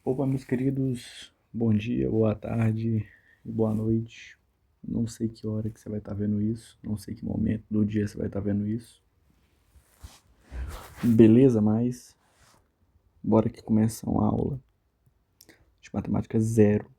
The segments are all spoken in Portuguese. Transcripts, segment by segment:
Opa, meus queridos, bom dia, boa tarde e boa noite. Não sei que hora que você vai estar vendo isso, não sei que momento do dia você vai estar vendo isso. Beleza, mas bora que começa uma aula de matemática zero,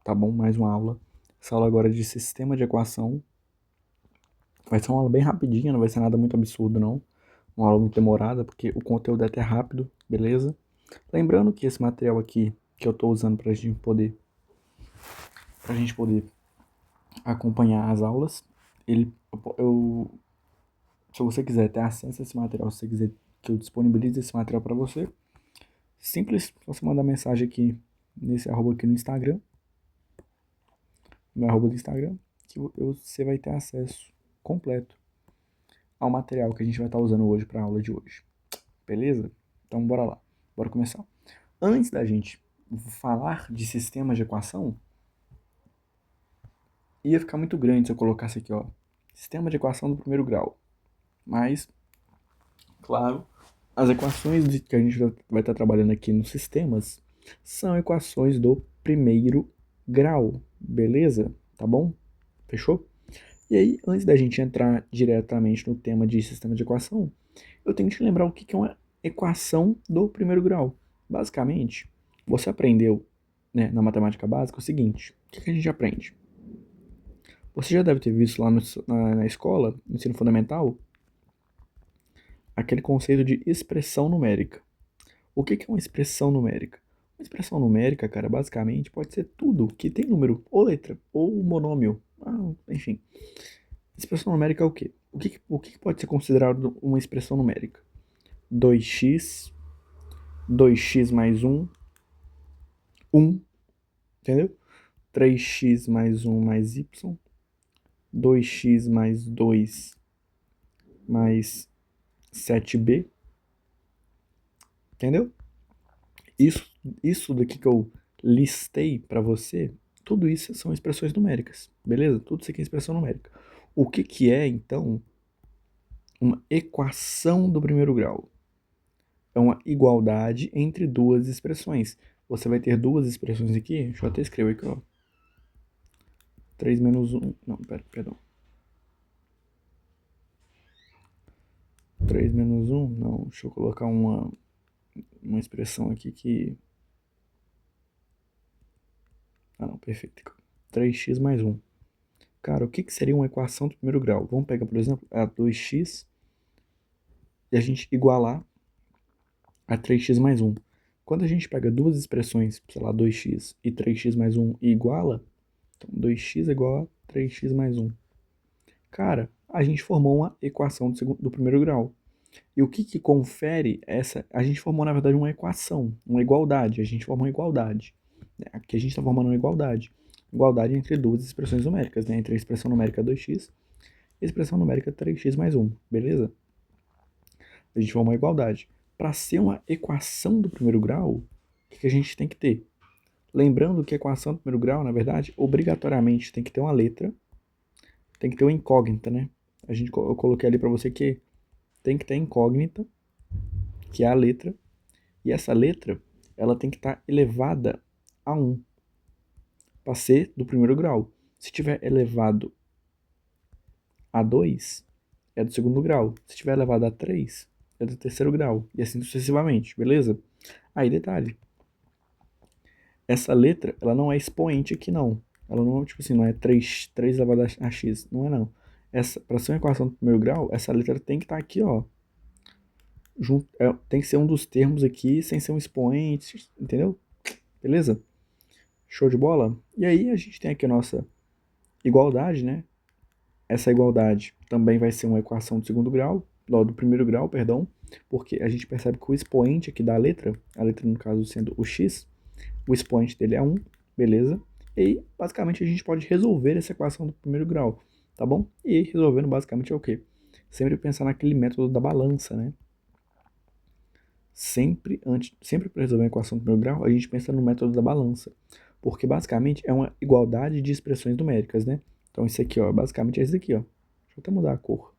tá bom? Mais uma aula. Essa aula agora é de sistema de equação. Vai ser uma aula bem rapidinha, não vai ser nada muito absurdo não. Uma aula muito demorada, porque o conteúdo é até rápido, beleza? Lembrando que esse material aqui que eu estou usando pra gente poder acompanhar as aulas. Ele, se você quiser ter acesso a esse material, se você quiser que eu disponibilize esse material para você, simples, você mandar mensagem aqui nesse arroba aqui no Instagram, no arroba do Instagram, que você vai ter acesso completo ao material que a gente vai estar usando hoje para a aula de hoje. Beleza? Então bora lá, bora começar. Antes da gente falar de sistemas de equação, ia ficar muito grande se eu colocasse aqui, ó, sistema de equação do primeiro grau. Mas, claro, as equações que a gente vai estar trabalhando aqui nos sistemas são equações do primeiro grau, beleza? Tá bom? Fechou? E aí, antes da gente entrar diretamente no tema de sistema de equação, eu tenho que te lembrar o que é uma equação do primeiro grau. Basicamente, você aprendeu, né, na matemática básica o seguinte: o que a gente aprende? Você já deve ter visto lá na escola, no ensino fundamental, aquele conceito de expressão numérica. O que é uma expressão numérica? Uma expressão numérica, cara, basicamente pode ser tudo que tem número, ou letra, ou monômio, enfim. Expressão numérica é o quê? O que pode ser considerado uma expressão numérica? 2x, 2x mais 1, 1, entendeu? 3x mais 1 mais y, 2x mais 2 mais 7b, entendeu? Isso, isso daqui que eu listei para você, tudo isso são expressões numéricas, beleza? Tudo isso aqui é expressão numérica. O que é, então, uma equação do primeiro grau? É uma igualdade entre duas expressões. Você vai ter duas expressões aqui, deixa eu até escrever aqui, ó. 3 menos um, não, perdão. 3 menos um, não, deixa eu colocar uma expressão aqui que... não, perfeito. 3x mais um. Cara, o que seria uma equação do primeiro grau? Vamos pegar, por exemplo, a 2x e a gente igualar a 3x mais um. Quando a gente pega duas expressões, sei lá, 2x e 3x mais um e iguala, então 2x é igual a 3x mais um. Cara, a gente formou uma equação do primeiro grau. E o que confere essa? A gente formou, na verdade, uma equação, uma igualdade. A gente formou uma igualdade. Aqui a gente está formando uma igualdade. Igualdade entre duas expressões numéricas, né? Entre a expressão numérica 2x e a expressão numérica 3x mais um, beleza? A gente formou uma igualdade. Para ser uma equação do primeiro grau, o que a gente tem que ter? Lembrando que a equação do primeiro grau, na verdade, obrigatoriamente tem que ter uma letra, tem que ter uma incógnita, né? Eu coloquei ali para você que tem que ter incógnita, que é a letra, e essa letra ela tem que estar elevada a 1 para ser do primeiro grau. Se tiver elevado a 2, é do segundo grau. Se tiver elevado a 3, é do terceiro grau. E assim sucessivamente, beleza? Aí, detalhe. Essa letra, ela não é expoente aqui, não. Ela não, tipo assim, não é 3 elevado a x. Não é, não. Para ser uma equação do primeiro grau, essa letra tem que estar aqui, ó. Tem que ser um dos termos aqui, sem ser um expoente, entendeu? Beleza? Show de bola? E aí a gente tem aqui a nossa igualdade, né? Essa igualdade também vai ser uma equação do segundo grau, do primeiro grau, perdão, porque a gente percebe que o expoente aqui da letra, a letra no caso sendo o x, o expoente dele é 1, beleza? E aí, basicamente, a gente pode resolver essa equação do primeiro grau, tá bom? E aí, resolvendo basicamente é o quê? Sempre pensar naquele método da balança, né? Sempre para resolver uma equação do primeiro grau, a gente pensa no método da balança, porque basicamente é uma igualdade de expressões numéricas, né? Então isso aqui, ó, basicamente é isso aqui, ó. Deixa eu até mudar a cor.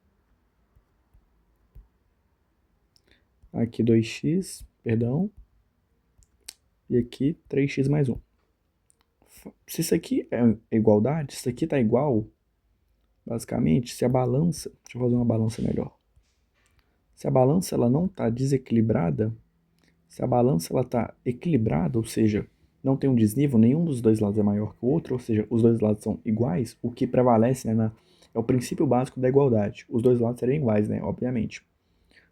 Aqui 2x, perdão. e aqui 3x mais 1. Se isso aqui é igualdade, se isso aqui tá igual, basicamente, se a balança, deixa eu fazer uma balança melhor. Se a balança ela não está desequilibrada, se a balança ela está equilibrada, ou seja, não tem um desnível, nenhum dos dois lados é maior que o outro, ou seja, os dois lados são iguais, o que prevalece, né, é o princípio básico da igualdade. Os dois lados serem iguais, né, obviamente.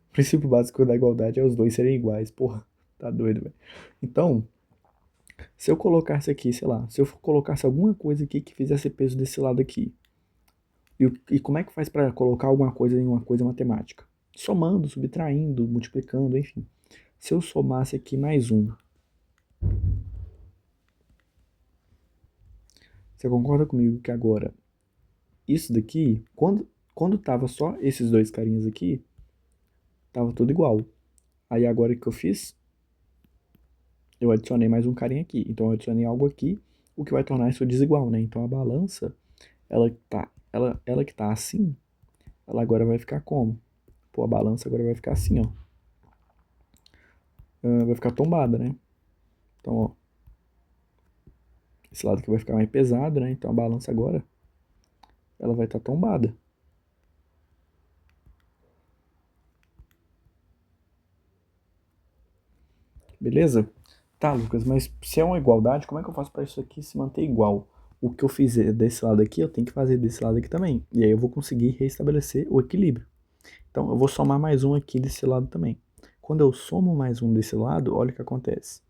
O princípio básico da igualdade é os dois serem iguais. Porra, tá doido, velho. Então, se eu colocasse aqui, sei lá, se eu colocasse alguma coisa aqui que fizesse peso desse lado aqui, e como é que faz para colocar alguma coisa em uma coisa matemática? Somando, subtraindo, multiplicando, enfim. Se eu somasse aqui mais um, você concorda comigo que agora, isso daqui, quando tava só esses dois carinhas aqui, tava tudo igual. Aí agora o que eu fiz? Eu adicionei mais um carinha aqui. Então eu adicionei algo aqui, o que vai tornar isso desigual, né? Então a balança, ela que tá assim, ela agora vai ficar como? Pô, a balança agora vai ficar assim, ó. Vai ficar tombada, né? Então, ó, esse lado aqui vai ficar mais pesado, né? Então a balança agora, ela vai estar tombada. Beleza? Tá, Lucas, mas se é uma igualdade, como é que eu faço para isso aqui se manter igual? O que eu fizer desse lado aqui, eu tenho que fazer desse lado aqui também. E aí eu vou conseguir restabelecer o equilíbrio. Então eu vou somar mais um aqui desse lado também. Quando eu somo mais um desse lado, olha o que acontece.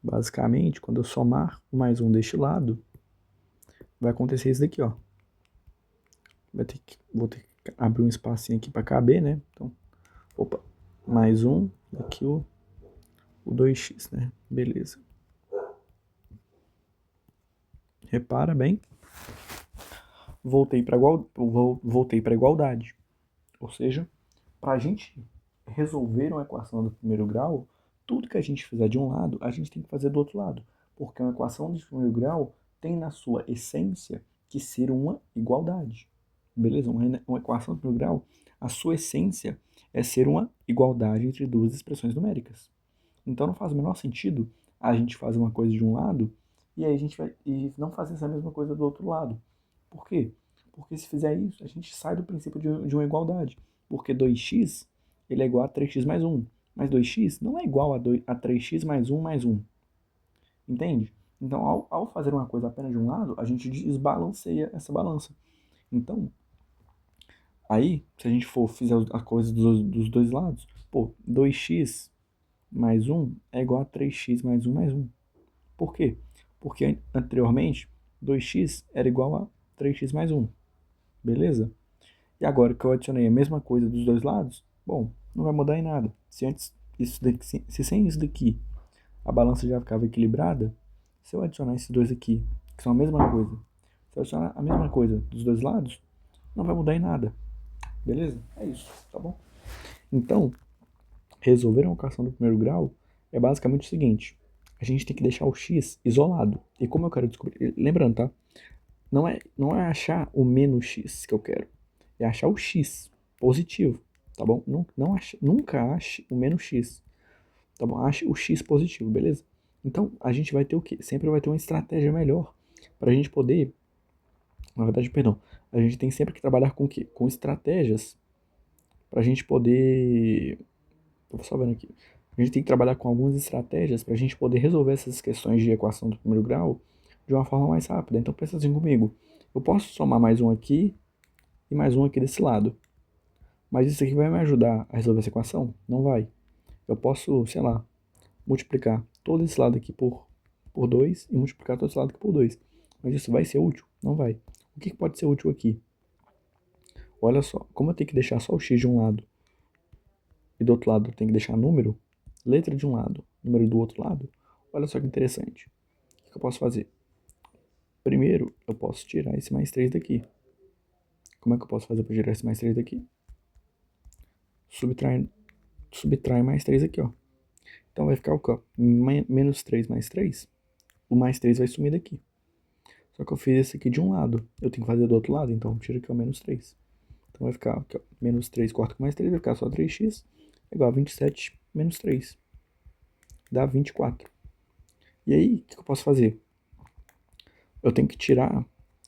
Basicamente, quando eu somar mais um deste lado, vai acontecer isso daqui, ó. Vou ter que abrir um espacinho aqui para caber, né? Então, opa, mais um, aqui o 2x, né? Beleza. Repara bem, voltei para igualdade. Ou seja, para a gente resolver uma equação do primeiro grau, tudo que a gente fizer de um lado, a gente tem que fazer do outro lado. Porque uma equação de primeiro grau tem na sua essência que ser uma igualdade. Beleza? Uma equação de primeiro grau, a sua essência é ser uma igualdade entre duas expressões numéricas. Então não faz o menor sentido a gente fazer uma coisa de um lado e aí a gente vai e não fazer essa mesma coisa do outro lado. Por quê? Porque se fizer isso, a gente sai do princípio de uma igualdade. Porque 2x ele é igual a 3x mais 1. Mas 2x não é igual a 3x mais 1 mais 1. Entende? Então, ao fazer uma coisa apenas de um lado, a gente desbalanceia essa balança. Então, aí, se a gente for fizer a coisa dos dois lados, pô, 2x mais 1 é igual a 3x mais 1 mais 1. Por quê? Porque anteriormente 2x era igual a 3x mais 1. Beleza? E agora que eu adicionei a mesma coisa dos dois lados, bom, não vai mudar em nada. Se antes isso daqui, se sem isso daqui a balança já ficava equilibrada, se eu adicionar esses dois aqui, que são a mesma coisa, se eu adicionar a mesma coisa dos dois lados, não vai mudar em nada. Beleza? É isso, tá bom? Então, resolver uma equação do primeiro grau é basicamente o seguinte: a gente tem que deixar o x isolado. E como eu quero descobrir? Lembrando, tá? Não é achar o menos x que eu quero, é achar o x positivo, tá bom? Nunca ache o menos x, tá bom? Ache o x positivo, beleza? Então a gente vai ter o quê? Sempre vai ter uma estratégia melhor para a gente poder, na verdade, perdão, a gente tem sempre que trabalhar com o quê? Com estratégias para a gente poder. Tô só vendo aqui. A gente tem que trabalhar com algumas estratégias para a gente poder resolver essas questões de equação do primeiro grau de uma forma mais rápida. Então pensa assim comigo. Eu posso somar mais um aqui e mais um aqui desse lado. Mas isso aqui vai me ajudar a resolver essa equação? Não vai. Eu posso, sei lá, multiplicar todo esse lado aqui por 2 e multiplicar todo esse lado aqui por 2. Mas isso vai ser útil? Não vai. O que pode ser útil aqui? Olha só, como eu tenho que deixar só o x de um lado e do outro lado eu tenho que deixar número, letra de um lado, número do outro lado, olha só que interessante. O que eu posso fazer? Primeiro, eu posso tirar esse mais 3 daqui. Como é que eu posso fazer para tirar esse mais 3 daqui? Subtrai mais 3 aqui, ó. Então vai ficar o quê? Menos 3 mais 3. O mais 3 vai sumir daqui. Só que eu fiz esse aqui de um lado. Eu tenho que fazer do outro lado, então tira aqui o menos 3. Então vai ficar aqui, ó, menos 3 corta com mais 3, vai ficar só 3x igual a 27 menos 3. Dá 24. E aí, o que eu posso fazer? Eu tenho que tirar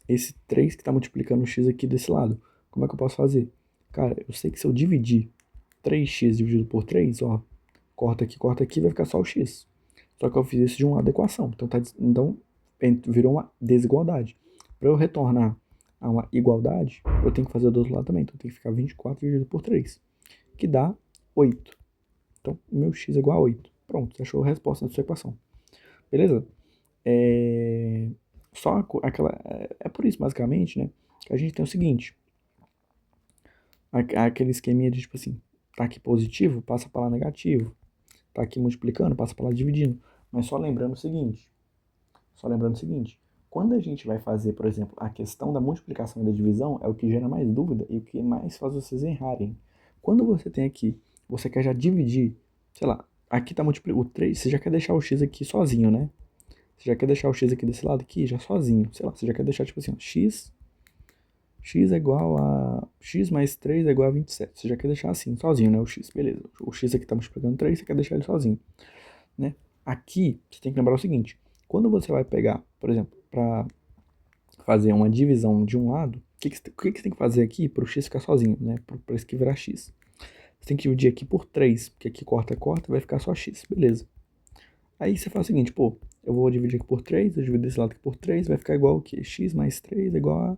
esse 3 que está multiplicando o x aqui desse lado. Como é que eu posso fazer? Cara, eu sei que se eu dividir 3x dividido por 3, ó, corta aqui, vai ficar só o x. Só que eu fiz isso de um lado da equação. Então virou uma desigualdade. Para eu retornar a uma igualdade, eu tenho que fazer do outro lado também. Então tem que ficar 24 dividido por 3, que dá 8. Então, o meu x é igual a 8. Pronto, você achou a resposta da sua equação. Beleza? É... Só aquela... É por isso, basicamente, né? Que a gente tem o seguinte. Aquele esqueminha de, tipo assim, tá aqui positivo, passa para lá negativo. Tá aqui multiplicando, passa para lá dividindo. Mas só lembrando o seguinte, quando a gente vai fazer, por exemplo, a questão da multiplicação e da divisão, é o que gera mais dúvida e o que mais faz vocês errarem. Quando você tem aqui, você quer já dividir, sei lá, aqui tá multiplicando o 3, você já quer deixar o x aqui sozinho, né? Você já quer deixar o x aqui desse lado aqui já sozinho, sei lá, você já quer deixar tipo assim, ó, x é igual a... x mais 3 é igual a 27. Você já quer deixar assim, sozinho, né, o x, beleza. O x aqui tá multiplicando 3, você quer deixar ele sozinho, né? Aqui, você tem que lembrar o seguinte, quando você vai pegar, por exemplo, para fazer uma divisão de um lado, o que você tem que fazer aqui para o x ficar sozinho, né? Para isso aqui virar x. Você tem que dividir aqui por 3, porque aqui corta, vai ficar só x, beleza. Aí você faz o seguinte, pô, eu vou dividir aqui por 3, eu divido desse lado aqui por 3, vai ficar igual o quê? X mais 3 é igual a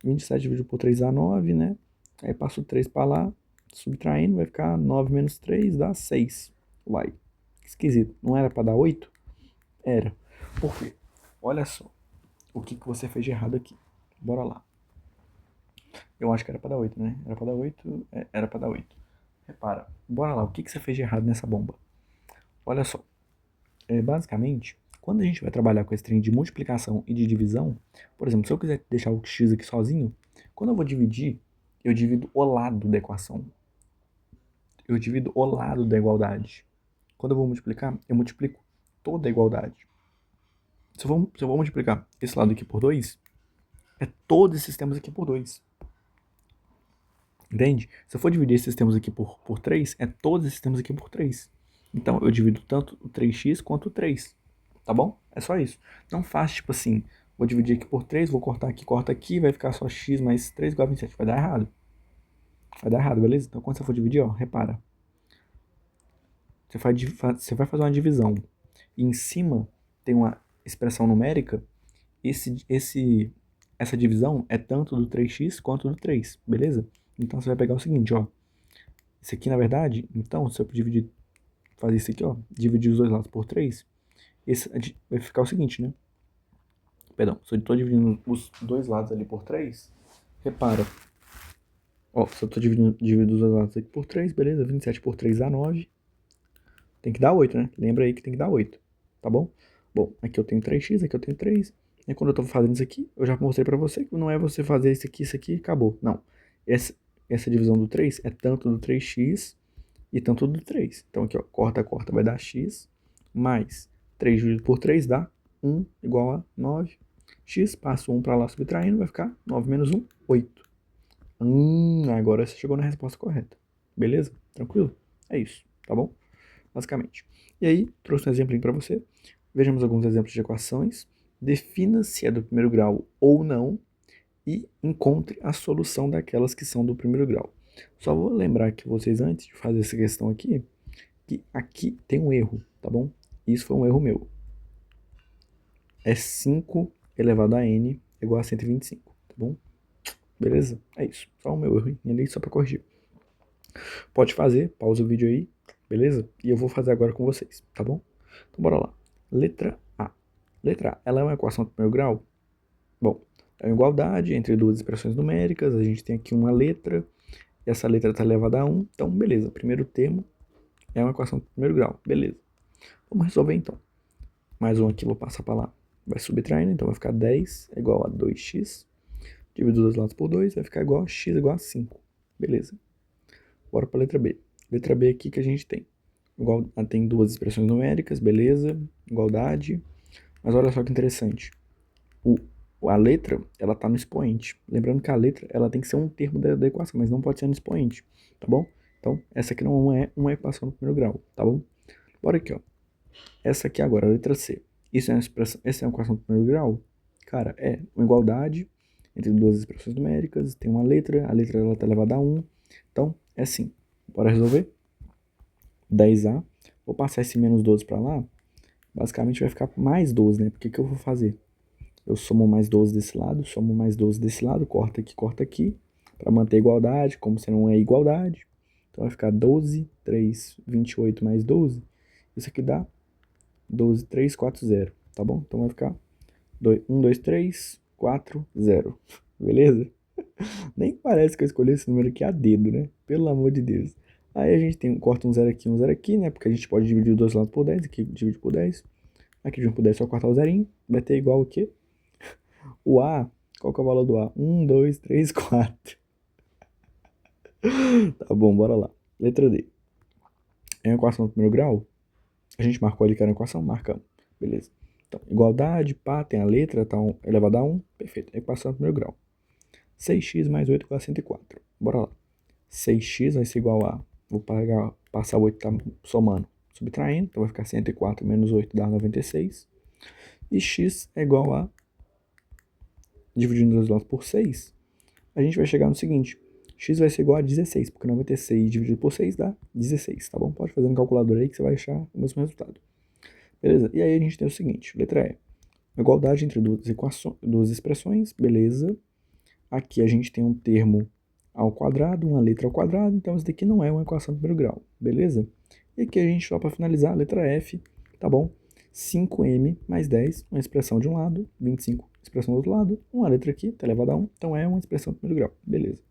27 dividido por 3 dá 9, né? Aí passo o 3 para lá, subtraindo, vai ficar 9 menos 3 dá 6. Uai, esquisito. Não era para dar 8? Era. Por quê? Olha só o que você fez de errado aqui. Bora lá. Eu acho que era pra dar 8, né? Era pra dar 8. Era pra dar 8. Repara, bora lá. O que você fez de errado nessa bomba? Olha só. Basicamente, quando a gente vai trabalhar com esse trem de multiplicação e de divisão, por exemplo, se eu quiser deixar o x aqui sozinho, quando eu vou dividir, eu divido o lado da equação. Eu divido o lado da igualdade. Quando eu vou multiplicar, eu multiplico toda a igualdade. Se eu vou multiplicar esse lado aqui por 2, é todos esses termos aqui por 2. Entende? Se eu for dividir esses termos aqui por 3, é todos esses termos aqui por 3. Então, eu divido tanto o 3x quanto o 3. Tá bom? É só isso. Não faz tipo assim, vou dividir aqui por 3, vou cortar aqui, corta aqui, vai ficar só x mais 3 igual a 27. Vai dar errado. Vai dar errado, beleza? Então, quando você for dividir, ó, repara. Você vai fazer uma divisão. E em cima tem uma expressão numérica. Essa divisão é tanto do 3x quanto do 3, beleza? Então, você vai pegar o seguinte, ó. Isso aqui, na verdade, então, se eu dividir, fazer isso aqui, ó, dividir os dois lados por 3, esse vai ficar o seguinte, né? Perdão, se eu estou dividindo os dois lados ali por 3, repara. Ó, se eu estou dividindo os dois lados aqui por 3, beleza, 27 por 3 dá 9. Tem que dar 8, né? Lembra aí que tem que dar 8, tá bom? Bom, aqui eu tenho 3x, aqui eu tenho 3. E quando eu estou fazendo isso aqui, eu já mostrei para você que não é você fazer isso aqui e acabou. Não. Essa divisão do 3 é tanto do 3x e tanto do 3. Então aqui, ó, corta, vai dar x, mais 3 dividido por 3 dá 1 igual a 9. X, passo 1 para lá subtraindo, vai ficar 9 menos 1, 8. Agora você chegou na resposta correta. Beleza? Tranquilo? É isso, tá bom? Basicamente. E aí, trouxe um exemplo para você. Vejamos alguns exemplos de equações. Defina se é do primeiro grau ou não e encontre a solução daquelas que são do primeiro grau. Só vou lembrar que vocês, antes de fazer essa questão aqui, que aqui tem um erro, tá bom? Isso foi um erro meu. É 5 elevado a n igual a 125, tá bom? Beleza? É isso. Só o meu erro ali, só para corrigir. Pode fazer, pausa o vídeo aí, beleza? E eu vou fazer agora com vocês, tá bom? Então bora lá. Letra A. Letra A, ela é uma equação de primeiro grau? Bom, é uma igualdade entre duas expressões numéricas, a gente tem aqui uma letra, e essa letra está elevada a 1, então beleza, primeiro termo é uma equação de primeiro grau, beleza. Vamos resolver então. Mais um aqui, vou passar para lá. Vai subtraindo, então vai ficar 10 é igual a 2x. Divido os dois lados por 2, vai ficar igual a x igual a 5. Beleza. Bora para a letra B. Letra B aqui que a gente tem. Tem duas expressões numéricas, beleza. Igualdade. Mas olha só que interessante. A letra, ela tá no expoente. Lembrando que a letra, ela tem que ser um termo da equação, mas não pode ser no expoente, tá bom? Então, essa aqui não é uma equação do primeiro grau, tá bom? Bora aqui, ó. Essa aqui agora, a letra C. Isso é uma expressão, essa é uma equação do primeiro grau? Cara, é uma igualdade entre duas expressões numéricas, tem uma letra, a letra ela tá elevada a 1. Então, é assim. Bora resolver? 10A. Vou passar esse menos 12 para lá. Basicamente vai ficar mais 12, né? Porque que eu vou fazer? Eu somo mais 12 desse lado, somo mais 12 desse lado, corta aqui, para manter a igualdade, como se não é igualdade. Então vai ficar 12, 3, 28 mais 12. Isso aqui dá 12, 3, 4, 0. Tá bom? Então vai ficar 1, 2, 3, 4, 0. Beleza? Nem parece que eu escolhi esse número aqui a dedo, né? Pelo amor de Deus. Aí a gente corta um zero aqui, né? Porque a gente pode dividir os dois lados por 10. Aqui divide por 10. Aqui divide por 10, só cortar o zerinho. Vai ter igual o quê? O A, qual que é o valor do A? 1, 2, 3, 4. Tá bom, bora lá. Letra D. É uma equação do primeiro grau? A gente marcou ali que era uma equação? Marcamos. Beleza. Então, igualdade, pá, tem a letra, tá elevado a 1. Perfeito. Equação do primeiro grau. 6x mais 8 igual a 104. Bora lá. 6x vai ser igual a... Vou passar o 8 tá somando, subtraindo. Então vai ficar 104 menos 8 dá 96. E x é igual a... Dividindo os lados por 6, a gente vai chegar no seguinte. X vai ser igual a 16, porque 96 dividido por 6 dá 16, tá bom? Pode fazer no calculador aí que você vai achar o mesmo resultado. Beleza? E aí a gente tem o seguinte, letra E. Igualdade entre duas expressões, beleza. Aqui a gente tem um termo ao quadrado, uma letra ao quadrado, então isso daqui não é uma equação do primeiro grau, beleza? E aqui a gente, só para finalizar, letra F, tá bom? 5m mais 10, uma expressão de um lado, 25, expressão do outro lado, uma letra aqui, tá elevada a 1, então é uma expressão do primeiro grau, beleza.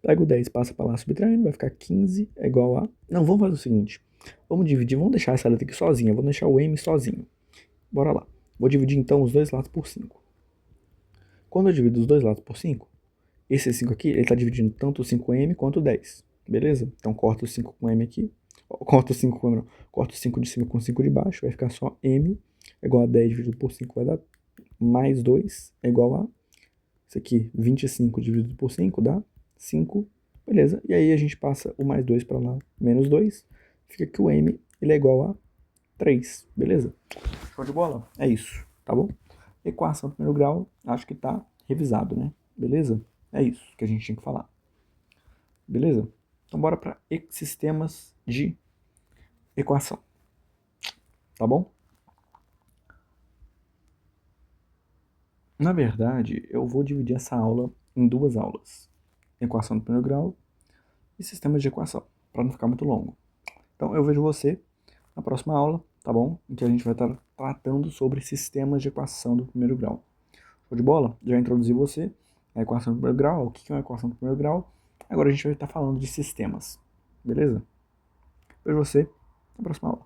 Pega o 10, passa para lá subtraindo, vai ficar 15 é igual a... Não, vamos fazer o seguinte, vamos dividir, vamos deixar essa letra aqui sozinha, vamos deixar o m sozinho. Bora lá. Vou dividir então os dois lados por 5. Quando eu divido os dois lados por 5, esse 5 aqui, ele está dividindo tanto o 5m quanto o 10. Beleza? Então corta o 5 com m aqui. Corta o 5 com m, não. Corta o 5 de cima com o 5 de baixo. Vai ficar só m é igual a 10 dividido por 5 vai dar mais 2 é igual a... Isso aqui, 25 dividido por 5 dá 5. Beleza? E aí a gente passa o mais 2 para lá, menos 2. Fica que o m ele é igual a 3. Beleza? Show de bola? É isso, tá bom? Equação do primeiro grau, acho que tá revisado, né? Beleza? É isso que a gente tinha que falar. Beleza? Então bora para sistemas de equação. Tá bom? Na verdade, eu vou dividir essa aula em duas aulas. Equação do primeiro grau e sistemas de equação, para não ficar muito longo. Então eu vejo você na próxima aula, tá bom? Em que a gente vai estar tratando sobre sistemas de equação do primeiro grau. Show de bola? Já introduzi você a equação do primeiro grau, o que é uma equação do primeiro grau. Agora a gente vai estar falando de sistemas, beleza? Vejo você na próxima aula.